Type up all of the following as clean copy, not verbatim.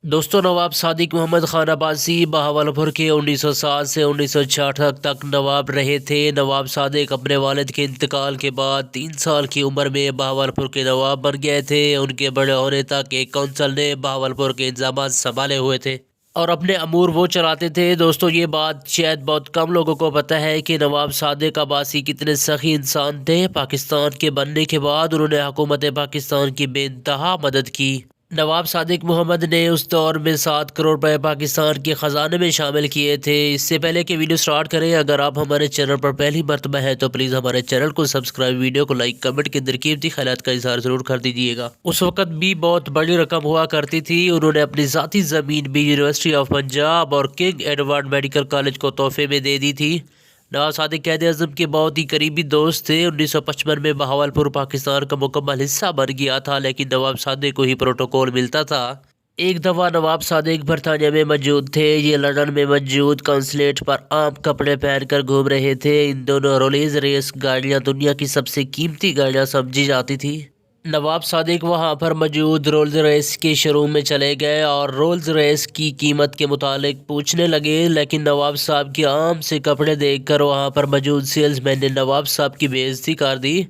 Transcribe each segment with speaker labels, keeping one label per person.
Speaker 1: दोस्तों, नवाब सादिक मोहम्मद खान अब्बासी बहावलपुर के 1907 से 1966 तक नवाब रहे थे। नवाब सादिक अपने वालिद के इंतकाल के बाद 3 साल की उम्र में बहावलपुर के नवाब बन गए थे। उनके बड़े होने तक एक कौंसल ने बहावलपुर के इंतजाम संभाले हुए थे और अपने अमूर वो चलाते थे। दोस्तों, ये बात शायद बहुत कम लोगों को पता है कि नवाब सादिक अब्बासी कितने सखी इंसान थे। पाकिस्तान के बनने के बाद उन्होंने हुकूमत पाकिस्तान की बेइंतहा मदद की। नवाब सादिक मोहम्मद ने उस दौर में 7 करोड़ रुपए पाकिस्तान के ख़जाने में शामिल किए थे। इससे पहले कि वीडियो स्टार्ट करें, अगर आप हमारे चैनल पर पहली मर्तबा है तो प्लीज़ हमारे चैनल को सब्सक्राइब, वीडियो को लाइक, कमेंट के अंदर कीमती ख्यालात का इजहार ज़रूर कर दीजिएगा। उस वक्त भी बहुत बड़ी रकम हुआ करती थी। उन्होंने अपनी ज़ाती ज़मीन भी यूनिवर्सिटी ऑफ पंजाब और किंग एडवर्ड मेडिकल कॉलेज को तोहफे में दे दी थी। नवाब सादिक क़ायद-ए-आज़म के बहुत ही करीबी दोस्त थे। 1955 में बहावलपुर पाकिस्तान का मुकम्मल हिस्सा बन गया था, लेकिन नवाब सादिक को ही प्रोटोकॉल मिलता था। एक दफ़ा नवाब सादिक बरतानिया में मौजूद थे। ये लंदन में मौजूद कॉन्सुलेट पर आम कपड़े पहनकर घूम रहे थे। इन दोनों रोल्स रॉयस गाड़ियाँ दुनिया की सबसे कीमती गाड़ियाँ समझी जाती थी। नवाब सादिक वहां पर मौजूद रोल्स रॉयस के शोरूम में चले गए और रोल्स रॉयस की कीमत के मुतालिक पूछने लगे, लेकिन नवाब साहब के आम से कपड़े देखकर वहां पर मौजूद सेल्समैन ने नवाब साहब की बेइज्जती कर दी।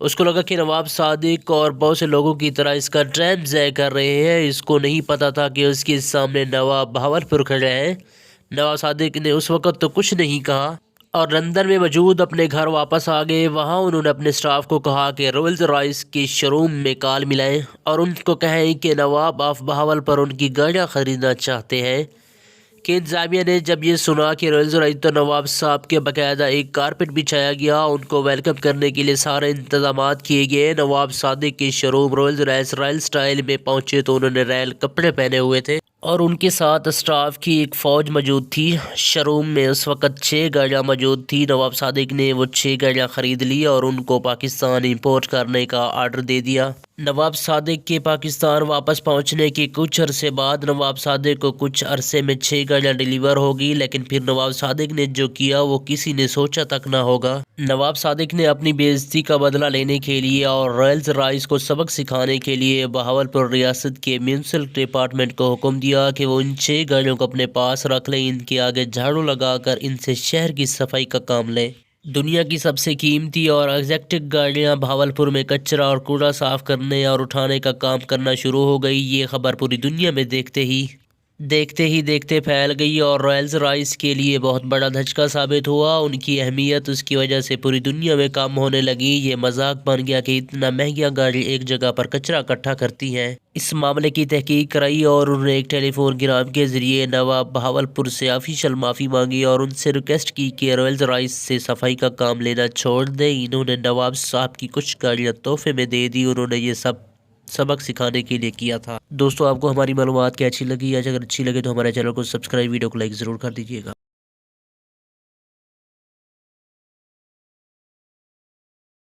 Speaker 1: उसको लगा कि नवाब सादिक और बहुत से लोगों की तरह इसका टाइम ज़ाया कर रहे हैं। इसको नहीं पता था कि उसके सामने नवाब बहावलपुर खड़े हैं। नवाब सादिक ने उस वक़्त तो कुछ नहीं कहा और लंदन में मौजूद अपने घर वापस आ गए। वहाँ उन्होंने अपने स्टाफ को कहा कि रोल्स रॉयस के शोरूम में कॉल मिलाएं और उनको कहें कि नवाब ऑफ बहावलपुर उनकी गाड़ियाँ ख़रीदना चाहते हैं। कि इंतज़ामिया ने जब ये सुना कि रोल्स रॉयस, तो नवाब साहब के बाकायदा एक कारपेट बिछाया गया। उनको वेलकम करने के लिए सारे इंतजामात किए गए। नवाब सादिक के showroom Rolls Royce royal style में पहुँचे तो उन्होंने रॉयल कपड़े पहने हुए थे और उनके साथ स्टाफ की एक फ़ौज मौजूद थी। शोरूम में उस वक़्त 6 गाड़ियाँ मौजूद थी। नवाब सादिक ने वो 6 गाड़ियाँ ख़रीद ली और उनको पाकिस्तान इंपोर्ट करने का आर्डर दे दिया। नवाब सादिक के पाकिस्तान वापस पहुंचने के कुछ अरसे बाद नवाब सादिक को कुछ अरसे में 6 गाड़ियाँ डिलीवर होगी, लेकिन फिर नवाब सादिक ने जो किया वो किसी ने सोचा तक ना होगा। नवाब सादिक ने अपनी बेइज्जती का बदला लेने के लिए और रोल्स रॉयस को सबक सिखाने के लिए बहावलपुर रियासत के म्यूनसिपल डिपार्टमेंट को हुक्म दिया कि वो इन 6 गाड़ियों को अपने पास रख लें। इनके आगे झाड़ू लगाकर इनसे शहर की सफाई का काम लें। दुनिया की सबसे कीमती और एग्जैक्टिक गाड़ियां बहावलपुर में कचरा और कूड़ा साफ करने और उठाने का काम करना शुरू हो गई। ये खबर पूरी दुनिया में देखते फैल गई और रोल्स रॉयस के लिए बहुत बड़ा धचका साबित हुआ। उनकी अहमियत उसकी वजह से पूरी दुनिया में कम होने लगी। ये मजाक बन गया कि इतना महंगा गाड़ी एक जगह पर कचरा इकट्ठा करती है। इस मामले की तहकीक कराई और उन्होंने एक टेलीफोन ग्राम के जरिए नवाब बहावलपुर से ऑफिशियल माफ़ी मांगी और उनसे रिक्वेस्ट की कि रोल्स रॉयस से सफाई का काम लेना छोड़ दें। इन्होंने नवाब साहब की कुछ गाड़ियाँ तोहफे में दे दी। उन्होंने ये सब सबक सिखाने के लिए किया था। दोस्तों, आपको हमारी मालूमात क्या अच्छी लगी? अगर अच्छी लगे तो हमारे चैनल को सब्सक्राइब, वीडियो को लाइक ज़रूर कर दीजिएगा।